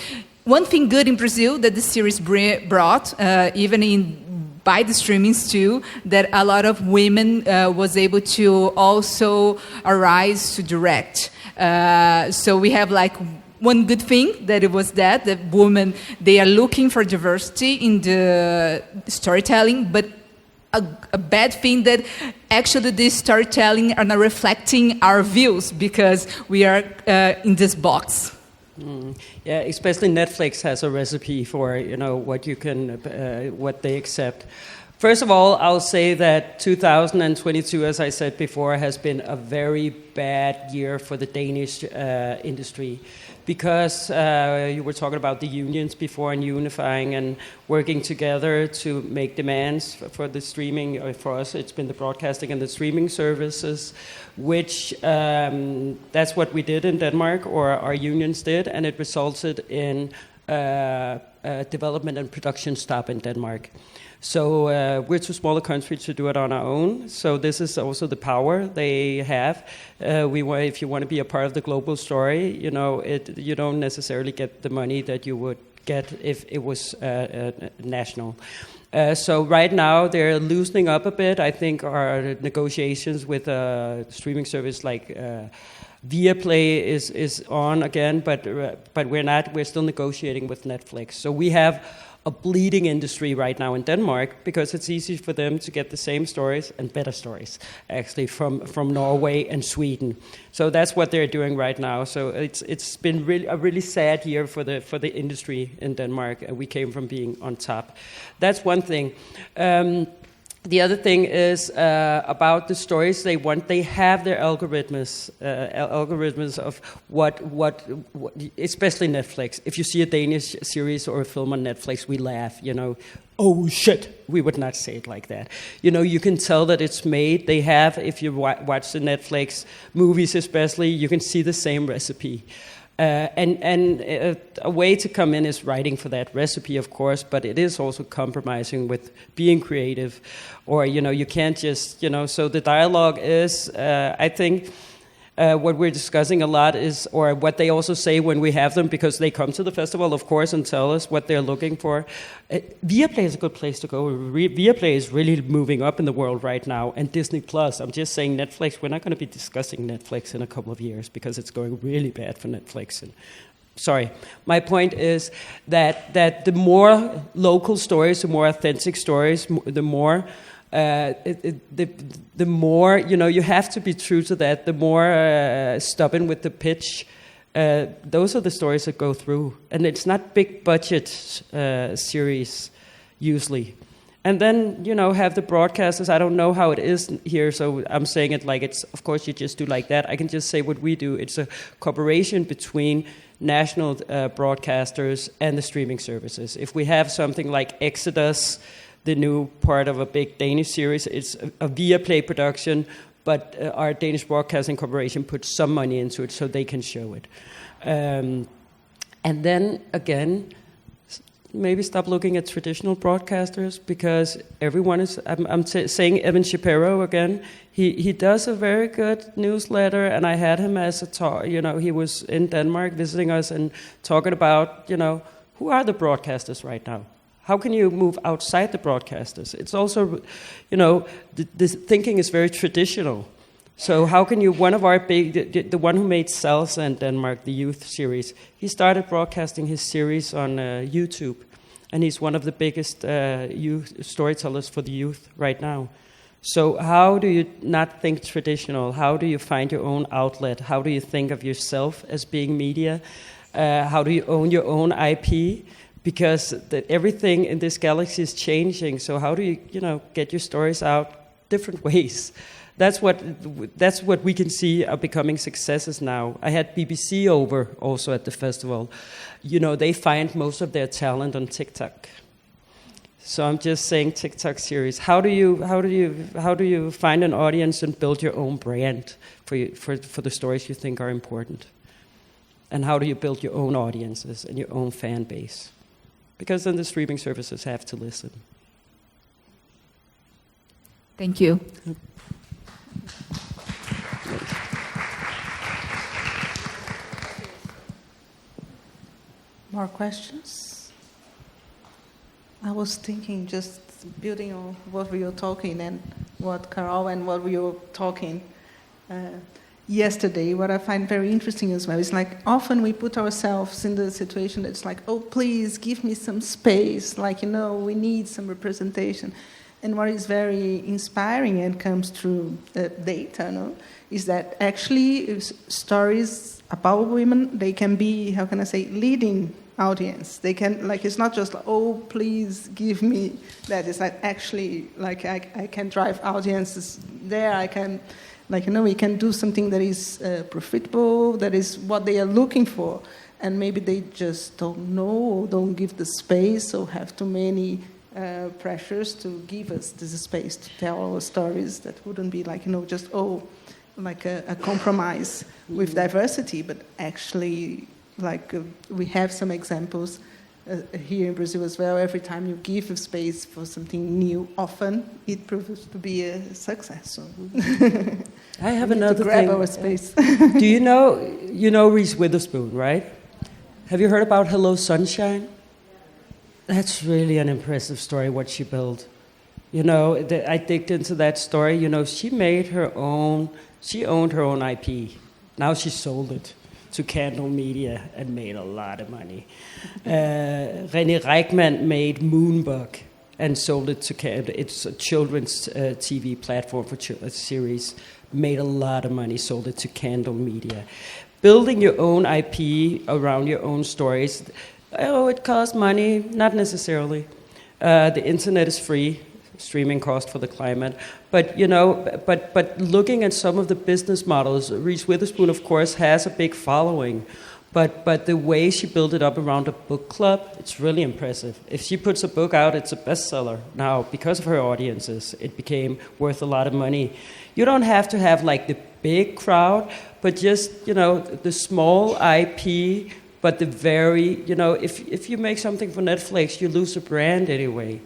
one thing good in Brazil that the series brought, even by the streamings too, that a lot of women was able to also arise to direct. So we have like one good thing that it was that women, they are looking for diversity in the storytelling, but a bad thing that actually this storytelling are not reflecting our views because we are in this box. Yeah, especially Netflix has a recipe for what you can, what they accept. First of all, I'll say that 2022, as I said before, has been a very bad year for the Danish industry because you were talking about the unions before and unifying and working together to make demands for the streaming. For us, it's been the broadcasting and the streaming services, which that's what we did in Denmark, or our unions did, and it resulted in development and production stop in Denmark. So we're too small a country to do it on our own. So this is also the power they have. If you want to be a part of the global story, you don't necessarily get the money that you would get if it was national. So right now they're loosening up a bit. I think our negotiations with a streaming service like Viaplay is on again, but we're not. We're still negotiating with Netflix. So we have a bleeding industry right now in Denmark because it's easy for them to get the same stories and better stories actually from Norway and Sweden. So that's what they're doing right now. So it's been a really sad year for the industry in Denmark, and we came from being on top. That's one thing. The other thing is about the stories they want. They have their algorithms of what, especially Netflix. If you see a Danish series or a film on Netflix, we laugh, oh shit, we would not say it like that. You can tell that it's made. They have, if you watch the Netflix movies especially, you can see the same recipe. And a way to come in is writing for that recipe, of course, but it is also compromising with being creative, or you can't just So the dialogue is, I think, what we're discussing a lot is, or what they also say when we have them, because they come to the festival, of course, and tell us what they're looking for. Viaplay is a good place to go. Viaplay is really moving up in the world right now, and Disney Plus. I'm just saying Netflix. We're not going to be discussing Netflix in a couple of years because it's going really bad for Netflix. Sorry, my point is that the more local stories, the more authentic stories, the more. The more you have to be true to that. The more stubborn with the pitch. Those are the stories that go through, and it's not big budget series usually. And then have the broadcasters. I don't know how it is here, so I'm saying it like it's. Of course, you just do like that. I can just say what we do. It's a cooperation between national broadcasters and the streaming services. If we have something like Exodus, the new part of a big Danish series, it's a Viaplay production, but our Danish Broadcasting Corporation puts some money into it so they can show it. And then, again, maybe stop looking at traditional broadcasters, because everyone is... I'm saying Evan Shapiro again. He does a very good newsletter, and I had him as a talk. He was in Denmark visiting us and talking about, who are the broadcasters right now? How can you move outside the broadcasters? It's also, the thinking is very traditional. So how can you, one of our big, the one who made Salsa in Denmark, the youth series, he started broadcasting his series on YouTube. And he's one of the biggest youth storytellers for the youth right now. So how do you not think traditional? How do you find your own outlet? How do you think of yourself as being media? How do you own your own IP? Because everything in this galaxy is changing. So how do you, get your stories out different ways? That's what we can see are becoming successes now. I had BBC over also at the festival. They find most of their talent on TikTok. So I'm just saying TikTok series. How do you find an audience and build your own brand for the stories you think are important? And how do you build your own audiences and your own fan base? Because then the streaming services have to listen. Thank you. More questions? I was thinking, just building on what we were talking and what Carol and what we were talking yesterday, what I find very interesting as well is like often we put ourselves in the situation that's like, oh, please give me some space, like, we need some representation. And what is very inspiring and comes through data, is that actually stories about women, they can be, how can I say, leading audience. They can, like, it's not just, oh, please give me that. It's like actually, like, I can drive audiences there. I can, like, we can do something that is profitable, that is what they are looking for. And maybe they just don't know or don't give the space or have too many pressures to give us this space to tell our stories that wouldn't be like, just, like a compromise with diversity, but actually, like, we have some examples here in Brazil as well. Every time you give a space for something new, often it proves to be a success. So I have another grab thing. Our space. Do you know Reese Witherspoon, right? Have you heard about Hello Sunshine? That's really an impressive story, what she built. I digged into that story. She made her own, she owned her own IP. Now she sold it to Candle Media and made a lot of money. René Reichmann made Moonbug and sold it to Candle. It's a children's TV platform for a series. Made a lot of money, sold it to Candle Media. Building your own IP around your own stories, it costs money. Not necessarily. The internet is free. Streaming cost for the climate, but looking at some of the business models, Reese Witherspoon, of course, has a big following, but the way she built it up around a book club, it's really impressive. If she puts a book out, it's a bestseller. Now, because of her audiences, it became worth a lot of money. You don't have to have like the big crowd, but just the small IP, but the very if you make something for Netflix, you lose a brand anyway.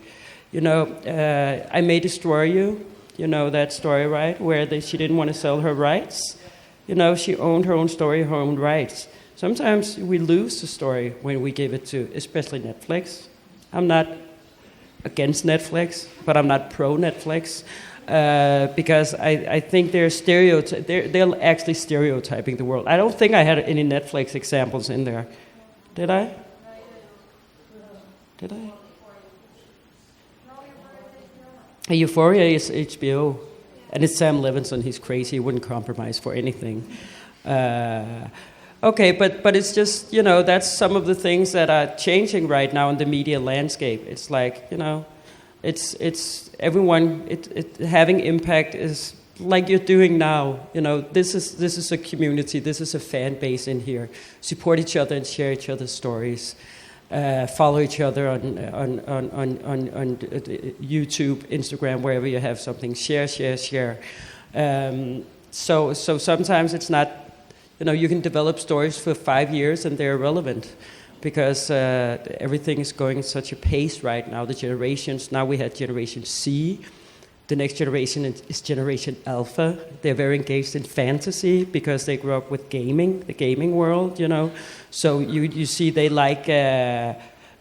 I May Destroy You, that story, right? Where she didn't want to sell her rights. She owned her own story, her own rights. Sometimes we lose the story when we give it to, especially Netflix. I'm not against Netflix, but I'm not pro-Netflix. Because I think they're actually stereotyping the world. I don't think I had any Netflix examples in there. Did I? Euphoria is HBO, and it's Sam Levinson. He's crazy. He wouldn't compromise for anything. Okay, but it's just, that's some of the things that are changing right now in the media landscape. It's like, it's everyone, having impact is like you're doing now. This is a community. This is a fan base in here. Support each other and share each other's stories. Follow each other on YouTube, Instagram, wherever you have something. Share. So sometimes it's not, you can develop stories for 5 years and they're irrelevant because everything is going at such a pace right now. The generations, now we had Generation C. The next generation is Generation Alpha. They're very engaged in fantasy because they grew up with gaming, the gaming world, So you see they like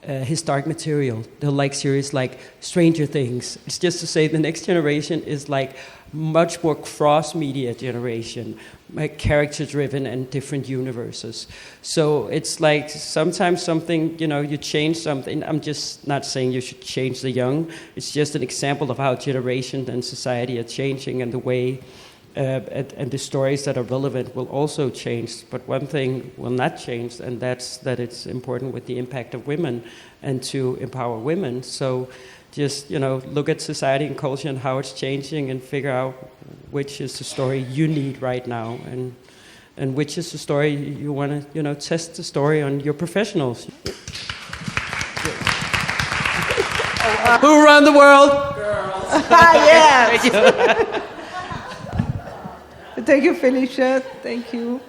historic material. They'll like series like Stranger Things. It's just to say the next generation is like much more cross-media generation, like character-driven and different universes. So it's like sometimes something, you change something. I'm just not saying you should change the young. It's just an example of how generation and society are changing and the way and the stories that are relevant will also change. But one thing will not change, and that's that it's important with the impact of women and to empower women. So just, look at society and culture and how it's changing and figure out which is the story you need right now and which is the story you want to, test the story on your professionals. Who run the world? Yes. Thank you. Thank you, Felicia. Thank you.